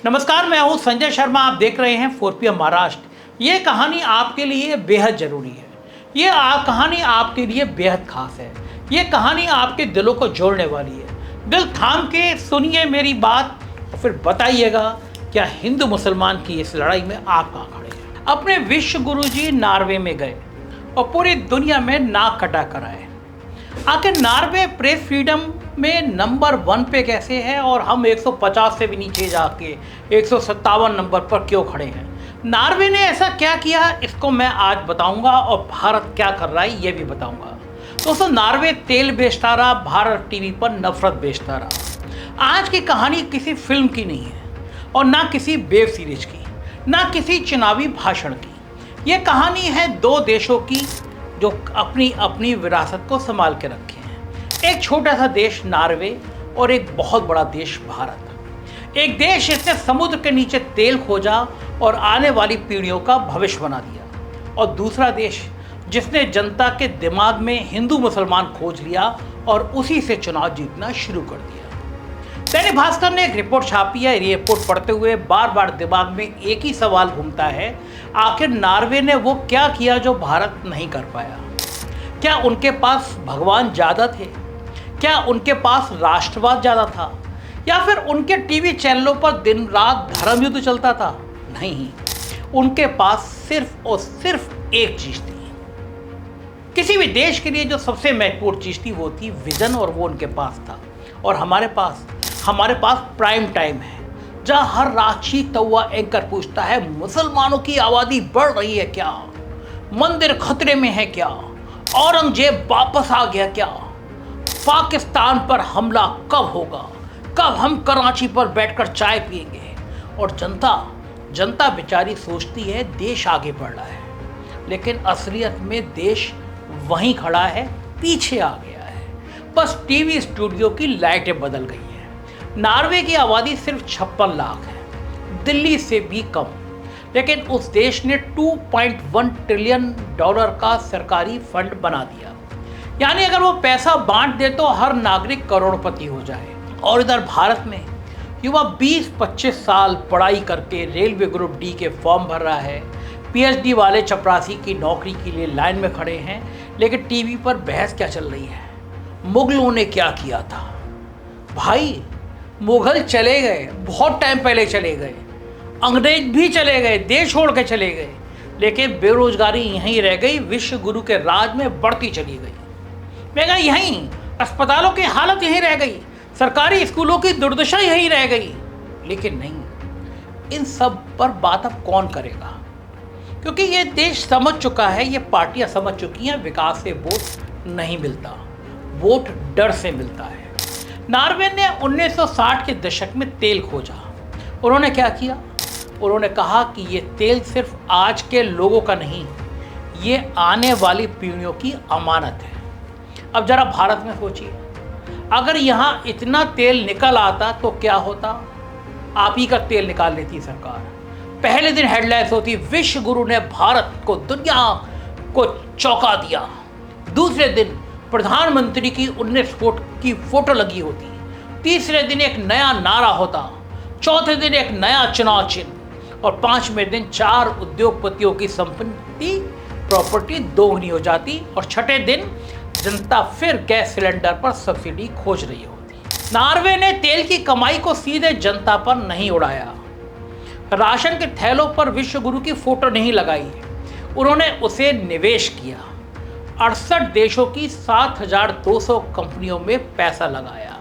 नमस्कार, मैं हूं संजय शर्मा। आप देख रहे हैं 4PM महाराष्ट्र। ये कहानी आपके लिए बेहद ज़रूरी है। ये कहानी आपके लिए बेहद खास है। ये कहानी आपके दिलों को जोड़ने वाली है। दिल थाम के सुनिए मेरी बात और फिर बताइएगा क्या हिंदू मुसलमान की इस लड़ाई में आप कहाँ खड़े हैं। अपने विश्व गुरु जी नॉर्वे में गए और पूरी दुनिया में नाक कटा कर आए। आखिर नॉर्वे प्रेस फ्रीडम में नंबर 1 पे कैसे है और हम 150 से भी नीचे जाके 157 नंबर पर क्यों खड़े हैं। नॉर्वे ने ऐसा क्या किया, इसको मैं आज बताऊंगा और भारत क्या कर रहा है ये भी बताऊंगा। दोस्तों, नॉर्वे तेल बेचता रहा, भारत टीवी पर नफरत बेचता रहा। आज की कहानी किसी फिल्म की नहीं है और ना किसी वेब सीरीज की, ना किसी चुनावी भाषण की। ये कहानी है दो देशों की जो अपनी अपनी विरासत को संभाल के रखे हैं। एक छोटा सा देश नॉर्वे और एक बहुत बड़ा देश भारत। एक देश जिसने समुद्र के नीचे तेल खोजा और आने वाली पीढ़ियों का भविष्य बना दिया, और दूसरा देश जिसने जनता के दिमाग में हिंदू मुसलमान खोज लिया और उसी से चुनाव जीतना शुरू कर दिया। दैनिक भास्कर ने एक रिपोर्ट छापी है। ये रिपोर्ट पढ़ते हुए बार बार दिमाग में एक ही सवाल घूमता है, आखिर नॉर्वे ने वो क्या किया जो भारत नहीं कर पाया। क्या उनके पास भगवान ज़्यादा थे? क्या उनके पास राष्ट्रवाद ज़्यादा था? या फिर उनके टीवी चैनलों पर दिन रात धर्म युद्ध चलता था? नहीं, उनके पास सिर्फ और सिर्फ एक चीज़ थी। किसी भी देश के लिए जो सबसे महत्वपूर्ण चीज़ थी वो थी विजन, और वो उनके पास था। और हमारे पास प्राइम टाइम है, जहां हर रात चीखता हुआ एंकर पूछता है, मुसलमानों की आबादी बढ़ रही है क्या? मंदिर खतरे में है क्या? औरंगजेब वापस आ गया क्या? पाकिस्तान पर हमला कब होगा? कब हम कराची पर बैठकर चाय पिएंगे? और जनता बेचारी सोचती है देश आगे बढ़ रहा है, लेकिन असलियत में देश वहीं खड़ा है, पीछे आ गया है। बस टीवी स्टूडियो की लाइटें बदल गई हैं। नॉर्वे की आबादी सिर्फ 56 लाख है, दिल्ली से भी कम, लेकिन उस देश ने $2.1 ट्रिलियन का सरकारी फंड बना दिया। यानी अगर वो पैसा बांट दे तो हर नागरिक करोड़पति हो जाए। और इधर भारत में युवा 20-25 साल पढ़ाई करके रेलवे ग्रुप डी के फॉर्म भर रहा है। पीएचडी वाले चपरासी की नौकरी के लिए लाइन में खड़े हैं, लेकिन टीवी पर बहस क्या चल रही है, मुगलों ने क्या किया था। भाई, मुगल चले गए, बहुत टाइम पहले चले गए, अंग्रेज भी चले गए, देश छोड़ के चले गए, लेकिन बेरोजगारी यहीं रह गई, विश्व गुरु के राज में बढ़ती चली गई। महंगाई यहीं, अस्पतालों की हालत यहीं रह गई, सरकारी स्कूलों की दुर्दशा यहीं रह गई। लेकिन नहीं, इन सब पर बात अब कौन करेगा, क्योंकि ये देश समझ चुका है, ये पार्टियां समझ चुकी हैं, विकास से वोट नहीं मिलता, वोट डर से मिलता है। नॉर्वे ने 1960 के दशक में तेल खोजा। उन्होंने क्या किया? उन्होंने कहा कि ये तेल सिर्फ आज के लोगों का नहीं, ये आने वाली पीढ़ियों की अमानत है। अब जरा भारत में सोचिए, अगर यहाँ इतना तेल निकल आता तो क्या होता? आप ही का तेल निकाल लेती सरकार। पहले दिन हेडलाइंस होती, विश्व गुरु ने भारत को, दुनिया को चौंका दिया। दूसरे दिन प्रधानमंत्री की 19 फुट की फोटो लगी होती। तीसरे दिन एक नया नारा होता। चौथे दिन एक नया चुनाव चिन्ह। और 5वें दिन 4 उद्योगपतियों की संपत्ति, प्रॉपर्टी दोगुनी हो जाती। और छठे दिन जनता फिर गैस सिलेंडर पर सब्सिडी खोज रही होती। नॉर्वे ने तेल की कमाई को सीधे जनता पर नहीं उड़ाया। राशन के थैलों पर विश्व गुरु की फोटो नहीं लगाई, उन्होंने उसे निवेश किया। 68 देशों की 7,200 कंपनियों में पैसा लगाया।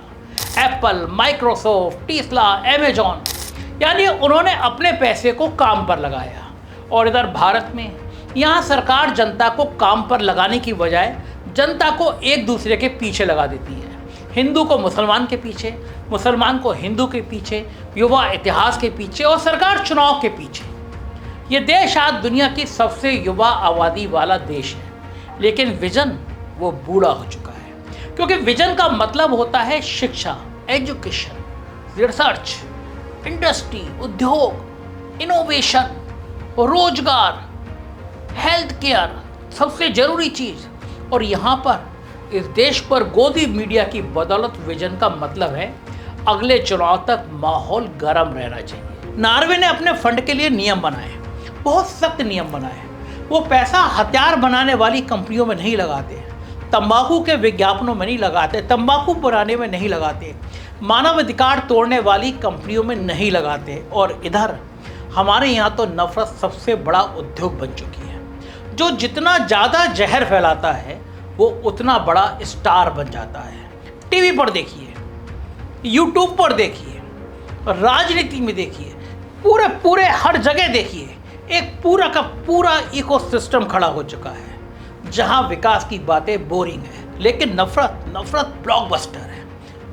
एप्पल, माइक्रोसॉफ्ट, टेस्ला, अमेजॉन, यानी उन्होंने अपने पैसे को काम पर लगाया। और इधर भारत में, यहाँ सरकार जनता को काम पर लगाने की बजाय जनता को एक दूसरे के पीछे लगा देती है। हिंदू को मुसलमान के पीछे, मुसलमान को हिंदू के पीछे, युवा इतिहास के पीछे और सरकार चुनाव के पीछे। ये देश आज दुनिया की सबसे युवा आबादी वाला देश है, लेकिन विजन वो बूढ़ा हो चुका है। क्योंकि विजन का मतलब होता है शिक्षा, एजुकेशन, रिसर्च, इंडस्ट्री, उद्योग, इनोवेशन, रोजगार, हेल्थ केयर, सबसे जरूरी चीज़। और यहाँ पर इस देश पर गोदी मीडिया की बदौलत विजन का मतलब है अगले चुनाव तक माहौल गर्म रहना चाहिए। नॉर्वे ने अपने फंड के लिए नियम बनाए, बहुत सख्त नियम बनाए। वो पैसा हथियार बनाने वाली कंपनियों में नहीं लगाते, तंबाकू के विज्ञापनों में नहीं लगाते, तंबाकू बनाने में नहीं लगाते, मानवाधिकार तोड़ने वाली कंपनियों में नहीं लगाते। और इधर हमारे यहाँ तो नफरत सबसे बड़ा उद्योग बन चुकी है। जो जितना ज़्यादा जहर फैलाता है वो उतना बड़ा स्टार बन जाता है। टीवी पर देखिए, यूट्यूब पर देखिए, राजनीति में देखिए, पूरे पूरे हर जगह देखिए, एक पूरा का पूरा इकोसिस्टम खड़ा हो चुका है जहां विकास की बातें बोरिंग है, लेकिन नफरत ब्लॉकबस्टर है।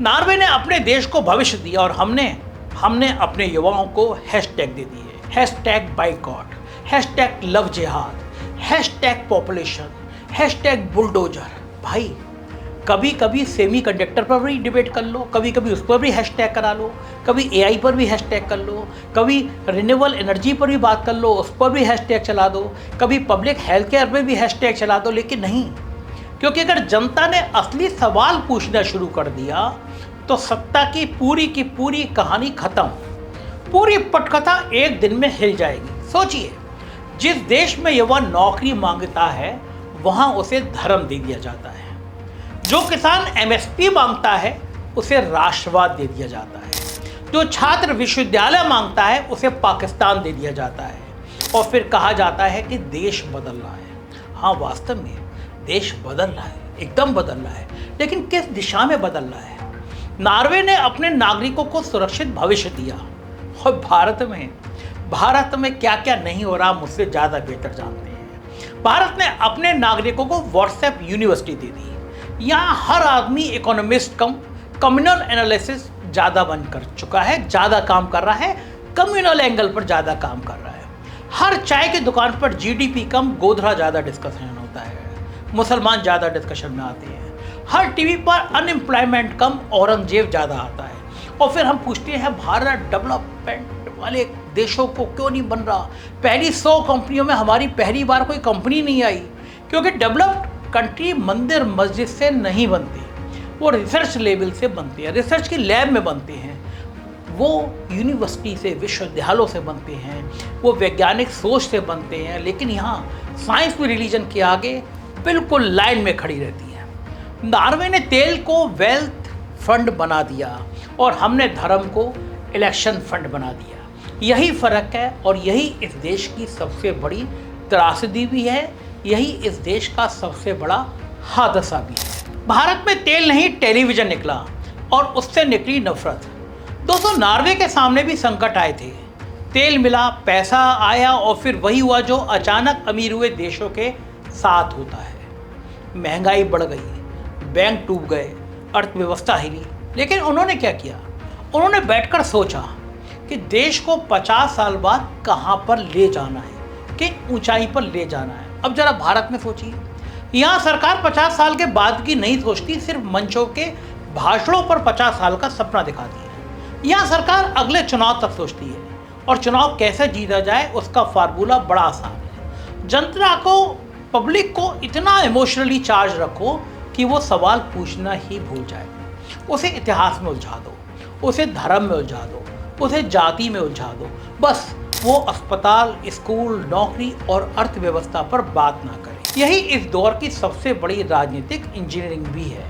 नॉर्वे ने अपने देश को भविष्य दिया और हमने अपने युवाओं को हैशटैग दे दिए, हैशटैग बाइकॉट, हैशटैग लव जिहाद, हैशटैग पॉपुलेशन, हैशटैग बुलडोजर। भाई कभी कभी सेमी कंडक्टर पर भी डिबेट कर लो, कभी कभी उस पर भी हैशटैग करा लो, कभी एआई पर भी हैशटैग कर लो, कभी रिन्यूएबल एनर्जी पर भी बात कर लो, उस पर भी हैशटैग चला दो, कभी पब्लिक हेल्थ केयर पर भी हैशटैग चला दो। लेकिन नहीं, क्योंकि अगर जनता ने असली सवाल पूछना शुरू कर दिया तो सत्ता की पूरी कहानी खत्म, पूरी पटकथा एक दिन में हिल जाएगी। सोचिए, जिस देश में युवा नौकरी मांगता है वहाँ उसे धर्म दे दिया जाता है, जो किसान एमएसपी मांगता है उसे राष्ट्रवाद दे दिया जाता है, जो छात्र विश्वविद्यालय मांगता है उसे पाकिस्तान दे दिया जाता है, और फिर कहा जाता है कि देश बदल रहा है। हाँ, वास्तव में देश बदल रहा है, एकदम बदल रहा है, लेकिन किस दिशा में बदल रहा है? नॉर्वे ने अपने नागरिकों को सुरक्षित भविष्य दिया, और भारत में क्या क्या नहीं हो रहा मुझसे ज़्यादा बेहतर जानते हैं। भारत ने अपने नागरिकों को व्हाट्सएप यूनिवर्सिटी दे दी। यहाँ हर आदमी इकोनॉमिस्ट कम कम्युनल एनालिसिस ज़्यादा बन कर चुका है, ज़्यादा काम कर रहा है, कम्युनल एंगल पर ज़्यादा काम कर रहा है। हर चाय की दुकान पर जीडीपी कम गोधरा ज़्यादा डिस्कशन होता है, मुसलमान ज़्यादा डिस्कशन में आते हैं। हर टीवी पर अनएम्प्लॉयमेंट कम, औरंगजेब ज़्यादा आता है। और फिर हम पूछते हैं भारत डेवलपमेंट वाले देशों को क्यों नहीं बन रहा? पहली 100 कंपनियों में हमारी पहली बार कोई कंपनी नहीं आई, क्योंकि डेवलप्ड कंट्री मंदिर मस्जिद से नहीं बनती, वो रिसर्च लेवल से बनती है, रिसर्च की लैब में बनते हैं, वो यूनिवर्सिटी से, विश्वविद्यालयों से बनते हैं, वो वैज्ञानिक सोच से बनते हैं। लेकिन यहाँ साइंस भी रिलीजन के आगे बिल्कुल लाइन में खड़ी रहती है। नॉर्वे ने तेल को वेल्थ फंड बना दिया और हमने धर्म को इलेक्शन फंड बना दिया। यही फ़र्क है और यही इस देश की सबसे बड़ी त्रासदी भी है, यही इस देश का सबसे बड़ा हादसा भी है। भारत में तेल नहीं, टेलीविज़न निकला और उससे निकली नफरत। दोस्तों, नॉर्वे के सामने भी संकट आए थे, तेल मिला, पैसा आया, और फिर वही हुआ जो अचानक अमीर हुए देशों के साथ होता है। महंगाई बढ़ गई, बैंक डूब गए, अर्थव्यवस्था हिली। लेकिन उन्होंने क्या किया? उन्होंने बैठकर सोचा कि देश को 50 साल बाद कहाँ पर ले जाना है, किन ऊंचाई पर ले जाना है। अब जरा भारत में सोचिए, यहाँ सरकार 50 साल के बाद की नहीं सोचती, सिर्फ मंचों के भाषणों पर 50 साल का सपना दिखाती है। यहाँ सरकार अगले चुनाव तक सोचती है, और चुनाव कैसे जीता जाए उसका फार्मूला बड़ा आसान है। जनता को, पब्लिक को इतना इमोशनली चार्ज रखो कि वो सवाल पूछना ही भूल जाए। उसे इतिहास में उलझा दो, उसे धर्म में उलझा दो, उसे जाति में उलझा दो, बस वो अस्पताल, स्कूल, नौकरी और अर्थव्यवस्था पर बात ना करे। यही इस दौर की सबसे बड़ी राजनीतिक इंजीनियरिंग भी है।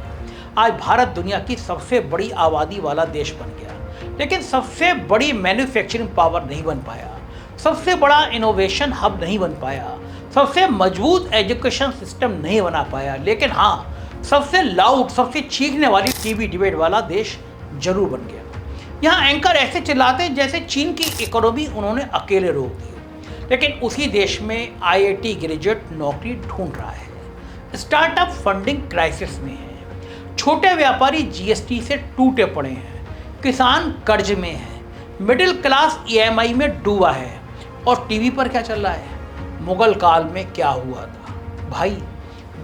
आज भारत दुनिया की सबसे बड़ी आबादी वाला देश बन गया, लेकिन सबसे बड़ी मैन्युफैक्चरिंग पावर नहीं बन पाया, सबसे बड़ा इनोवेशन हब नहीं बन पाया, सबसे मजबूत एजुकेशन सिस्टम नहीं बना पाया। लेकिन हाँ, सबसे लाउड, सबसे चीखने वाली टीवी डिबेट वाला देश जरूर बन गया। यहाँ एंकर ऐसे चिल्लाते जैसे चीन की इकोनॉमी उन्होंने अकेले रोक दी। लेकिन उसी देश में आईआईटी ग्रेजुएट नौकरी ढूंढ रहा है, स्टार्टअप फंडिंग क्राइसिस में है, छोटे व्यापारी जीएसटी से टूटे पड़े हैं, किसान कर्ज में है, मिडिल क्लास ईएमआई में डूबा है। और टीवी पर क्या चल रहा है? मुगल काल में क्या हुआ था। भाई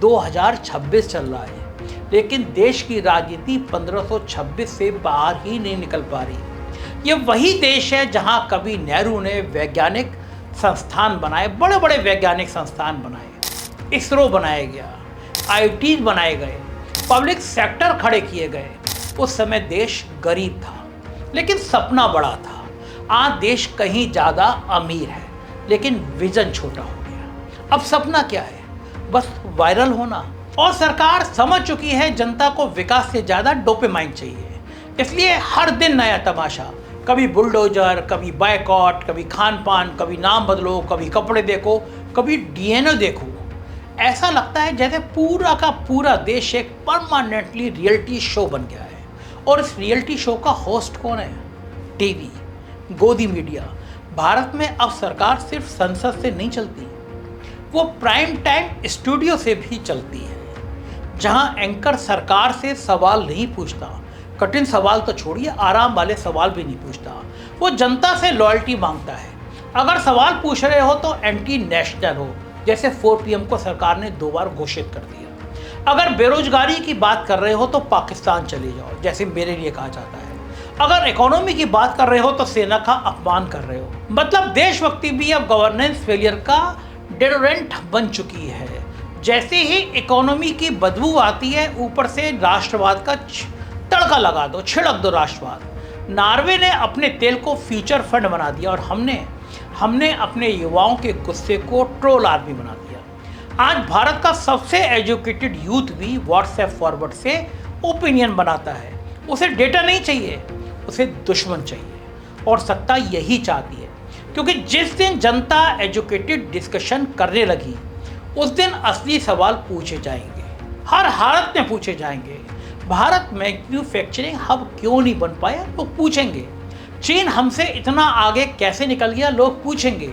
2026 चल रहा है, लेकिन देश की राजनीति 1526 से बाहर ही नहीं निकल पा रही। ये वही देश है जहां कभी नेहरू ने वैज्ञानिक संस्थान बनाए, बड़े बड़े वैज्ञानिक संस्थान बनाए, इसरो बनाया गया, आईआईटी बनाए गए, पब्लिक सेक्टर खड़े किए गए। उस समय देश गरीब था, लेकिन सपना बड़ा था। आज देश कहीं ज़्यादा अमीर है लेकिन विजन छोटा हो गया। अब सपना क्या है? बस वायरल होना। और सरकार समझ चुकी है जनता को विकास से ज़्यादा डोपामाइन चाहिए, इसलिए हर दिन नया तमाशा। कभी बुलडोजर, कभी बायकॉट, कभी खान पान, कभी नाम बदलो, कभी कपड़े देखो, कभी डीएनए देखो। ऐसा लगता है जैसे पूरा का पूरा देश एक परमानेंटली रियलिटी शो बन गया है। और इस रियलिटी शो का होस्ट कौन है? टीवी, गोदी मीडिया। भारत में अब सरकार सिर्फ संसद से नहीं चलती, वो प्राइम टाइम स्टूडियो से भी चलती है, जहां एंकर सरकार से सवाल नहीं पूछता, कठिन सवाल तो छोड़िए, आराम वाले सवाल भी नहीं पूछता। वो जनता से लॉयल्टी मांगता है। अगर सवाल पूछ रहे हो तो एंटी नेशनल हो, जैसे 4 PM को सरकार ने 2 बार घोषित कर दिया। अगर बेरोजगारी की बात कर रहे हो तो पाकिस्तान चले जाओ, जैसे मेरे लिए कहा जाता है। अगर इकोनॉमी की बात कर रहे हो तो सेना का अपमान कर रहे हो। मतलब देशभक्ति भी अब गवर्नेंस फेलियर का डेडोरेंट बन चुकी है। जैसे ही इकोनॉमी की बदबू आती है, ऊपर से राष्ट्रवाद का तड़का लगा दो, छिड़क दो राष्ट्रवाद। नॉर्वे ने अपने तेल को फ्यूचर फंड बना दिया और हमने अपने युवाओं के गुस्से को ट्रोल आर्मी बना दिया। आज भारत का सबसे एजुकेटेड यूथ भी व्हाट्सएप फॉरवर्ड से ओपिनियन बनाता है। उसे डेटा नहीं चाहिए, उसे दुश्मन चाहिए। और सत्ता यही चाहती है, क्योंकि जिस दिन जनता एजुकेटेड डिस्कशन करने लगी, उस दिन असली सवाल पूछे जाएंगे, हर हालत में पूछे जाएंगे। भारत मैन्युफैक्चरिंग हब क्यों नहीं बन पाया? लोग पूछेंगे। चीन हमसे इतना आगे कैसे निकल गया? लोग पूछेंगे।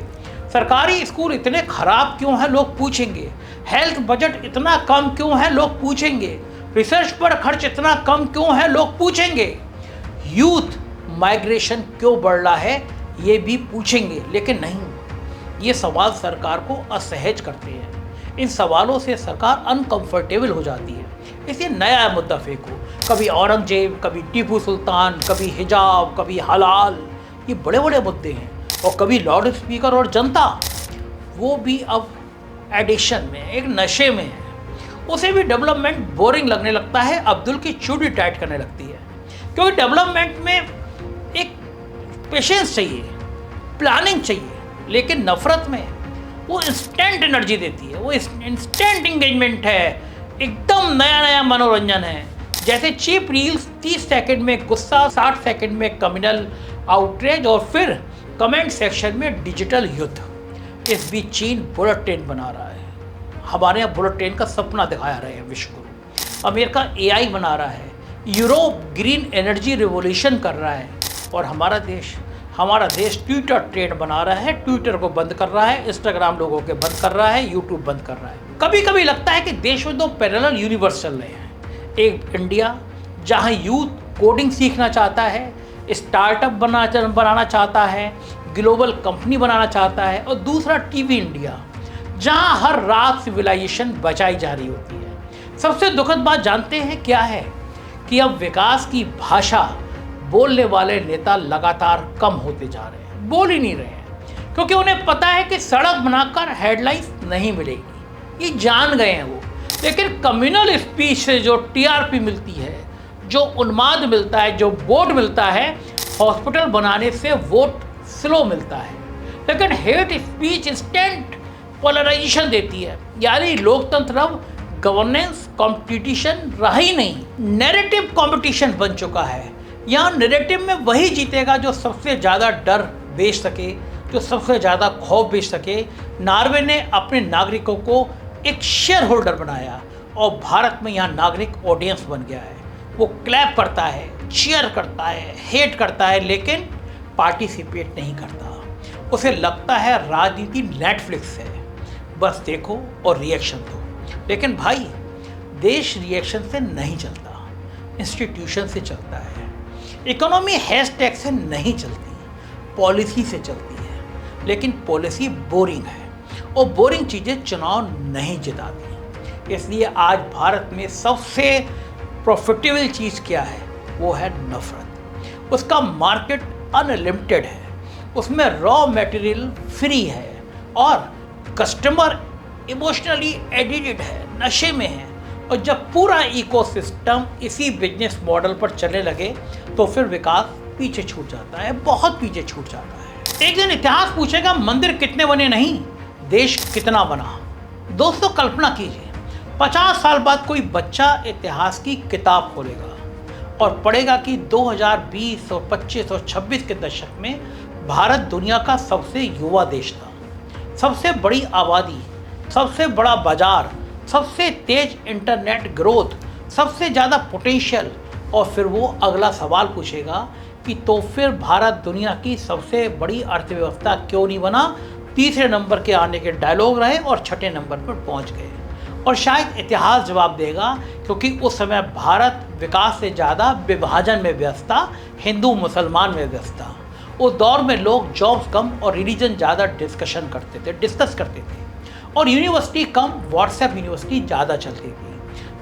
सरकारी स्कूल इतने खराब क्यों हैं? लोग पूछेंगे। हेल्थ बजट इतना कम क्यों है? लोग पूछेंगे। रिसर्च पर खर्च इतना कम क्यों है? लोग पूछेंगे। यूथ माइग्रेशन क्यों बढ़ रहा है? ये भी पूछेंगे। लेकिन नहीं, ये सवाल सरकार को असहज करते हैं। इन सवालों से सरकार अनकंफर्टेबल हो जाती है, इसलिए नया मुद्दा फेंको। कभी औरंगजेब, कभी टीपू सुल्तान, कभी हिजाब, कभी हलाल, ये बड़े बड़े मुद्दे हैं। और कभी लाउड स्पीकर और जनता, वो भी अब एडिशन में, एक नशे में है। उसे भी डेवलपमेंट बोरिंग लगने लगता है, अब्दुल की चूड़ी टाइट करने लगती है। क्योंकि डेवलपमेंट में एक पेशेंस चाहिए, प्लानिंग चाहिए, लेकिन नफरत में वो इंस्टेंट एनर्जी देती है, वो इंस्टेंट इंगेजमेंट है, एकदम नया नया मनोरंजन है। जैसे चीप रील्स, 30 सेकंड में गुस्सा, 60 सेकंड में कम्युनल आउटरेज और फिर कमेंट सेक्शन में डिजिटल युद्ध। इस बीच चीन बुलेट ट्रेन बना रहा है, हमारे यहाँ बुलेट ट्रेन का सपना दिखाया रहे हैं विश्व को। अमेरिका AI बना रहा है, यूरोप ग्रीन एनर्जी रिवोल्यूशन कर रहा है, और हमारा देश ट्विटर ट्रेंड बना रहा है, ट्विटर को बंद कर रहा है, इंस्टाग्राम लोगों के बंद कर रहा है, यूट्यूब बंद कर रहा है। कभी कभी लगता है कि देश में 2 पैरेलल यूनिवर्स चल रहे हैं। एक इंडिया जहां यूथ कोडिंग सीखना चाहता है, स्टार्टअप बनाना चाहता है, ग्लोबल कंपनी बनाना चाहता है, और दूसरा टीवी इंडिया जहां हर रात सिविलाइजेशन बचाई जा रही होती है। सबसे दुखद बात जानते हैं क्या है? कि अब विकास की भाषा बोलने वाले नेता लगातार कम होते जा रहे हैं, बोल ही नहीं रहे हैं, क्योंकि उन्हें पता है कि सड़क बनाकर हेडलाइंस नहीं मिलेगी, ये जान गए हैं वो। लेकिन कम्युनल स्पीच से जो TRP मिलती है, जो उन्माद मिलता है, जो वोट मिलता है, हॉस्पिटल बनाने से वोट स्लो मिलता है। लेकिन हेट स्पीच इंस्टेंट पोलराइजेशन देती है, यानी लोकतंत्र अब गवर्नेंस कंपटीशन रहा ही नहीं, नैरेटिव कंपटीशन बन चुका है। यहाँ नैरेटिव में वही जीतेगा जो सबसे ज़्यादा डर बेच सके, जो सबसे ज़्यादा खौफ बेच सके। नॉर्वे ने अपने नागरिकों को एक शेयर होल्डर बनाया, और भारत में यहाँ नागरिक ऑडियंस बन गया है। वो क्लैप करता है, चीयर करता है, हेट करता है, लेकिन पार्टिसिपेट नहीं करता। उसे लगता है राजनीति नेटफ्लिक्स है, बस देखो और रिएक्शन दो। लेकिन भाई, देश रिएक्शन से नहीं चलता, इंस्टीट्यूशन से चलता है। इकोनॉमी हैशटैग से नहीं चलती, पॉलिसी से चलती है। लेकिन पॉलिसी बोरिंग है, और बोरिंग चीज़ें चुनाव नहीं जिताती। इसलिए आज भारत में सबसे प्रॉफिटेबल चीज़ क्या है? वो है नफरत। उसका मार्केट अनलिमिटेड है, उसमें रॉ मटेरियल फ्री है, और कस्टमर इमोशनली एडिक्टेड है, नशे में है। और जब पूरा इकोसिस्टम इसी बिजनेस मॉडल पर चलने लगे, तो फिर विकास पीछे छूट जाता है, बहुत पीछे छूट जाता है। एक दिन इतिहास पूछेगा मंदिर कितने बने नहीं, देश कितना बना। दोस्तों कल्पना कीजिए 50 साल बाद कोई बच्चा इतिहास की किताब खोलेगा और पढ़ेगा कि 2020 और 25 और 26 के दशक में भारत दुनिया का सबसे युवा देश था, सबसे बड़ी आबादी, सबसे बड़ा बाजार, सबसे तेज इंटरनेट ग्रोथ, सबसे ज़्यादा पोटेंशियल। और फिर वो अगला सवाल पूछेगा कि तो फिर भारत दुनिया की सबसे बड़ी अर्थव्यवस्था क्यों नहीं बना। तीसरे नंबर के आने के डायलॉग रहे और छठे नंबर पर पहुंच गए। और शायद इतिहास जवाब देगा क्योंकि उस समय भारत विकास से ज़्यादा विभाजन में व्यस्त था, हिंदू मुसलमान में व्यस्त था। उस दौर में लोग जॉब्स कम और रिलीजन ज़्यादा डिस्कस करते थे और यूनिवर्सिटी कम, व्हाट्सएप यूनिवर्सिटी ज़्यादा चलती थी,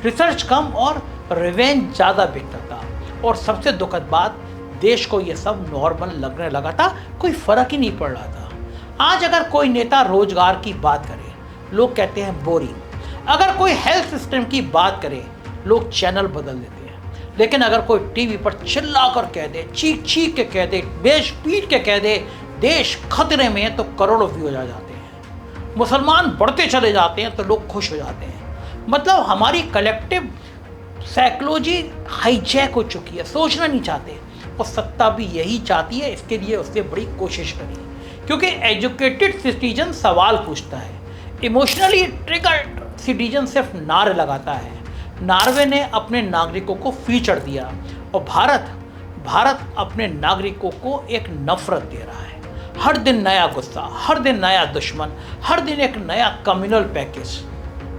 रिसर्च कम और रिवेंज ज़्यादा बिकता था। और सबसे दुखद बात, देश को ये सब नॉर्मल लगने लगा था, कोई फ़र्क ही नहीं पड़ रहा था। आज अगर कोई नेता रोजगार की बात करे, लोग कहते हैं बोरिंग। अगर कोई हेल्थ सिस्टम की बात करे, लोग चैनल बदल देते हैं। लेकिन अगर कोई टीवी पर चिल्ला कर कह दे, चीख चीख के कह दे, बेश पीट के कह दे देश खतरे में है, तो करोड़ों व्यूज आ जाते हैं। मुसलमान बढ़ते चले जाते हैं तो लोग खुश हो जाते हैं। मतलब हमारी कलेक्टिव साइकोलॉजी हाईजैक हो चुकी है, सोचना नहीं चाहते। और सत्ता भी यही चाहती है, इसके लिए उससे बड़ी कोशिश करी। क्योंकि एजुकेटेड सिटीजन सवाल पूछता है, इमोशनली ट्रिगर्ड सिटीजन सिर्फ नारे लगाता है। नॉर्वे ने अपने नागरिकों को फीचर दिया और भारत अपने नागरिकों को एक नफरत दे रहा है। हर दिन नया गुस्सा, हर दिन नया दुश्मन, हर दिन एक नया कम्युनल पैकेज।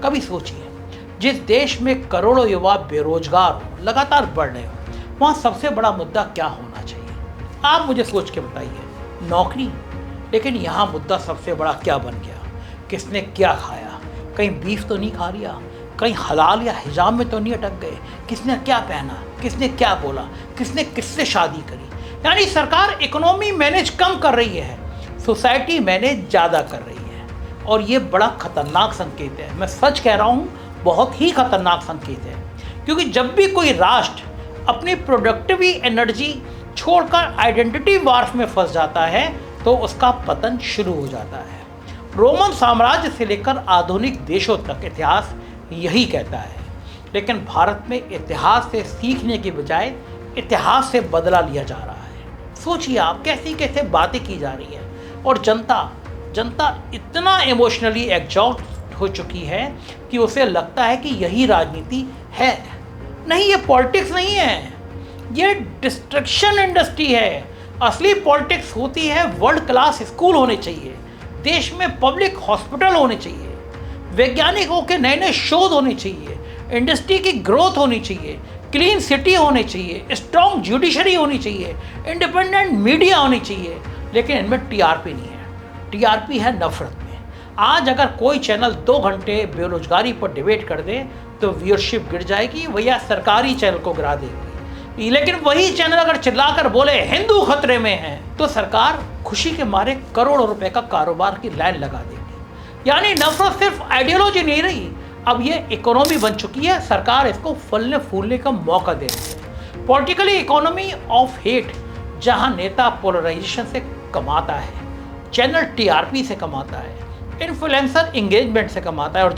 कभी सोचिए, जिस देश में करोड़ों युवा बेरोजगार हो, लगातार बढ़ रहे हो, वहाँ सबसे बड़ा मुद्दा क्या होना चाहिए? आप मुझे सोच के बताइए। नौकरी। लेकिन यहाँ मुद्दा सबसे बड़ा क्या बन गया? किसने क्या खाया? कहीं बीफ तो नहीं खा लिया? कहीं हलाल या हिजाब में तो नहीं अटक गए? किसने क्या पहना? किसने क्या बोला? किसने किससे शादी करी? यानी सरकार इकोनॉमी मैनेज कम कर रही है, सोसाइटी मैनेज ज़्यादा कर रही है। और ये बड़ा खतरनाक संकेत है। मैं सच कह रहा हूँ, बहुत ही खतरनाक संकेत है। क्योंकि जब भी कोई राष्ट्र अपनी प्रोडक्टिव एनर्जी छोड़कर आइडेंटिटी वार्स में फंस जाता है तो उसका पतन शुरू हो जाता है। रोमन साम्राज्य से लेकर आधुनिक देशों तक इतिहास यही कहता है। लेकिन भारत में इतिहास से सीखने के बजाय इतिहास से बदला लिया जा रहा है। सोचिए आप, कैसी कैसे बातें की जा रही हैं। और जनता इतना इमोशनली एग्जॉस्ट हो चुकी है कि उसे लगता है कि यही राजनीति है। नहीं, ये पॉलिटिक्स नहीं है, ये डिस्ट्रक्शन इंडस्ट्री है। असली पॉलिटिक्स होती है वर्ल्ड क्लास स्कूल होने चाहिए, देश में पब्लिक हॉस्पिटल होने चाहिए, वैज्ञानिकों के नए नए शोध होने चाहिए, इंडस्ट्री की ग्रोथ होनी चाहिए, क्लीन सिटी होनी चाहिए, स्ट्रॉन्ग जुडिशरी होनी चाहिए, इंडिपेंडेंट मीडिया होनी चाहिए। लेकिन इनमें टीआरपी नहीं है, टीआरपी है नफरत में। आज अगर कोई चैनल 2 घंटे बेरोजगारी पर डिबेट कर दे तो व्यूअरशिप गिर जाएगी, भैया सरकारी चैनल को गिरा देगी। लेकिन वही चैनल अगर चिल्लाकर बोले हिंदू खतरे में है तो सरकार खुशी के मारे करोड़ों रुपए का कारोबार की लाइन लगा देगी। यानी नफरत सिर्फ आइडियोलॉजी नहीं रही, अब ये इकोनॉमी बन चुकी है। सरकार इसको फलने फूलने का मौका दे रही है। पॉलिटिकली इकोनॉमी ऑफ हेट, जहां नेता पोलराइजेशन से कमाता है, चैनल टीआरपी से कमाता है, इन्फ्लुएंसर एंगेजमेंट से कमाता है और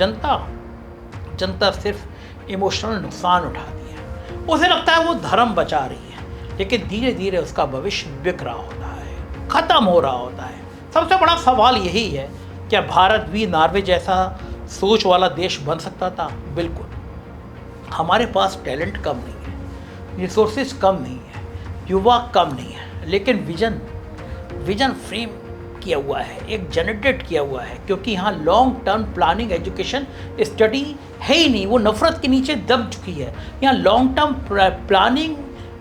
जनता सिर्फ इमोशनल नुकसान उठाती है। उसे लगता है वो धर्म बचा रही है, लेकिन धीरे धीरे उसका भविष्य बिक रहा होता है, खत्म हो रहा होता है। सबसे बड़ा सवाल यही है, क्या भारत भी नॉर्वे जैसा सोच वाला देश बन सकता था? बिल्कुल। हमारे पास टैलेंट कम नहीं है, रिसोर्सेज कम नहीं है, युवा कम नहीं है, लेकिन विजन फ्रेम किया हुआ है, एक जनरेट किया हुआ है। क्योंकि यहाँ long term planning education study है ही नहीं, वो नफरत के नीचे दब चुकी है। यहाँ long term planning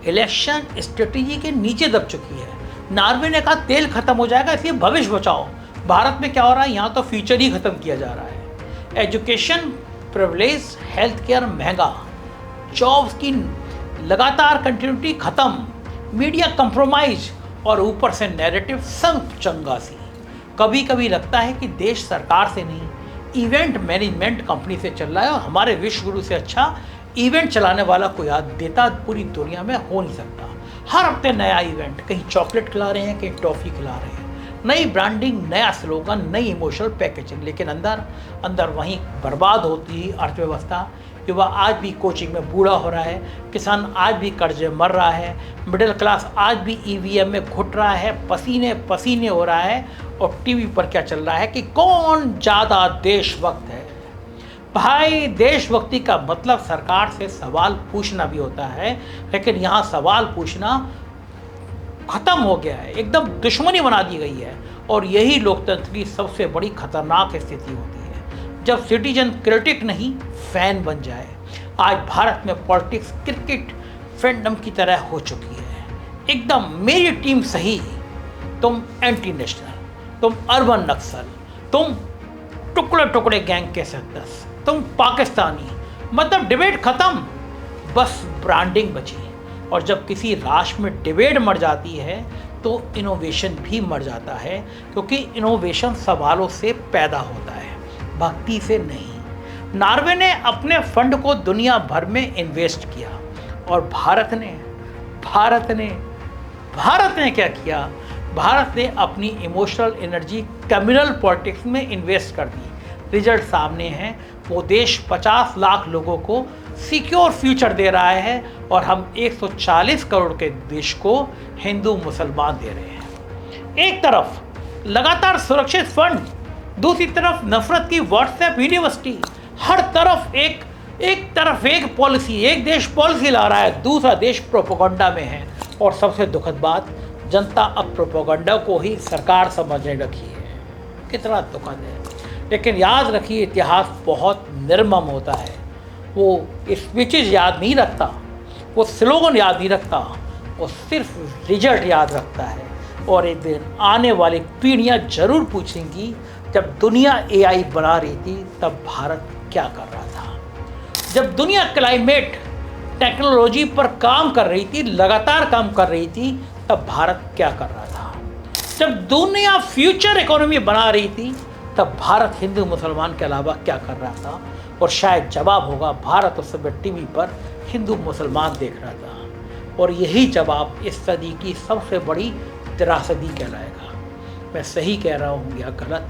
election strategy के नीचे दब चुकी है। नॉर्वे ने कहा तेल खत्म हो जाएगा इसलिए भविष्य बचाओ। भारत में क्या हो रहा है, यहाँ तो फ्यूचर ही खत्म किया जा रहा है। एजुकेशन प्रिविलेज, हेल्थ केयर महंगा, जॉब्स की लगातार कंटिन्यूटी खत्म, मीडिया कंप्रोमाइज और ऊपर से नैरेटिव संग चंगा सी। कभी कभी लगता है कि देश सरकार से नहीं, इवेंट मैनेजमेंट कंपनी से चल रहा है। और हमारे विश्व गुरु से अच्छा इवेंट चलाने वाला कोई देता पूरी दुनिया में हो नहीं सकता। हर हफ्ते नया इवेंट, कहीं चॉकलेट खिला रहे हैं, कहीं टॉफ़ी खिला रहे हैं, नई ब्रांडिंग, नया स्लोगन, नई इमोशनल पैकेजिंग, लेकिन अंदर अंदर वहीं बर्बाद होती ही अर्थव्यवस्था। युवा आज भी कोचिंग में बूढ़ा हो रहा है, किसान आज भी कर्जे मर रहा है, मिडिल क्लास आज भी ईवीएम में घुट रहा है, पसीने पसीने हो रहा है, और टीवी पर क्या चल रहा है कि कौन ज़्यादा देशभक्त है। भाई, देशभक्ति का मतलब सरकार से सवाल पूछना भी होता है, लेकिन यहाँ सवाल पूछना खत्म हो गया है, एकदम दुश्मनी बना दी गई है। और यही लोकतंत्र की सबसे बड़ी खतरनाक स्थिति होती है, जब सिटीजन क्रिटिक नहीं फैन बन जाए। आज भारत में पॉलिटिक्स क्रिकेट फैंडम की तरह हो चुकी है, एकदम मेरी टीम सही, तुम एंटी नेशनल, तुम अर्बन नक्सल, तुम टुकड़े टुकड़े गैंग के सदस्य, तुम पाकिस्तानी, मतलब डिबेट खत्म, बस ब्रांडिंग बची। और जब किसी राष्ट्र में डिबेट मर जाती है तो इनोवेशन भी मर जाता है, क्योंकि इनोवेशन सवालों से पैदा होता है, भक्ति से नहीं। नॉर्वे ने अपने फंड को दुनिया भर में इन्वेस्ट किया, और भारत ने क्या किया? भारत ने अपनी इमोशनल एनर्जी कम्युनल पॉलिटिक्स में इन्वेस्ट कर दी। रिजल्ट सामने है, वो देश 50 लाख लोगों को सिक्योर फ्यूचर दे रहा है, और हम 140 करोड़ के देश को हिंदू मुसलमान दे रहे हैं। एक तरफ लगातार सुरक्षित फंड, दूसरी तरफ नफरत की व्हाट्सएप यूनिवर्सिटी, हर तरफ एक पॉलिसी, एक देश पॉलिसी ला रहा है, दूसरा देश प्रोपेगेंडा में है। और सबसे दुखद बात, जनता अब प्रोपेगेंडा को ही सरकार समझने लगी है। कितना दुखद है। लेकिन याद रखिए, इतिहास बहुत निर्मम होता है। वो स्पीचेज याद नहीं रखता, वो स्लोगन याद नहीं रखता, वो सिर्फ रिजल्ट याद रखता है। और एक दिन आने वाली पीढ़ियां जरूर पूछेंगी, जब दुनिया एआई बना रही थी तब भारत क्या कर रहा था? जब दुनिया क्लाइमेट टेक्नोलॉजी पर काम कर रही थी, लगातार काम कर रही थी, तब भारत क्या कर रहा था? जब दुनिया फ्यूचर इकोनॉमी बना रही थी, तब भारत हिंदू मुसलमान के अलावा क्या कर रहा था? और शायद जवाब होगा, भारत उस समय टीवी पर हिंदू मुसलमान देख रहा था। और यही जवाब इस सदी की सबसे बड़ी त्रासदी कहलाएगा। मैं सही कह रहा हूँ या गलत,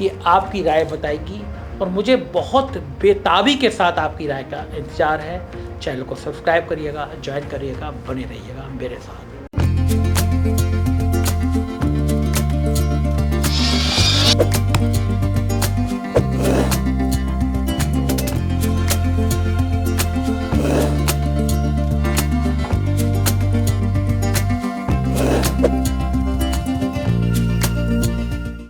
ये आपकी राय बताएगी, और मुझे बहुत बेताबी के साथ आपकी राय का इंतजार है। चैनल को सब्सक्राइब करिएगा, ज्वाइन करिएगा, बने रहिएगा मेरे साथ।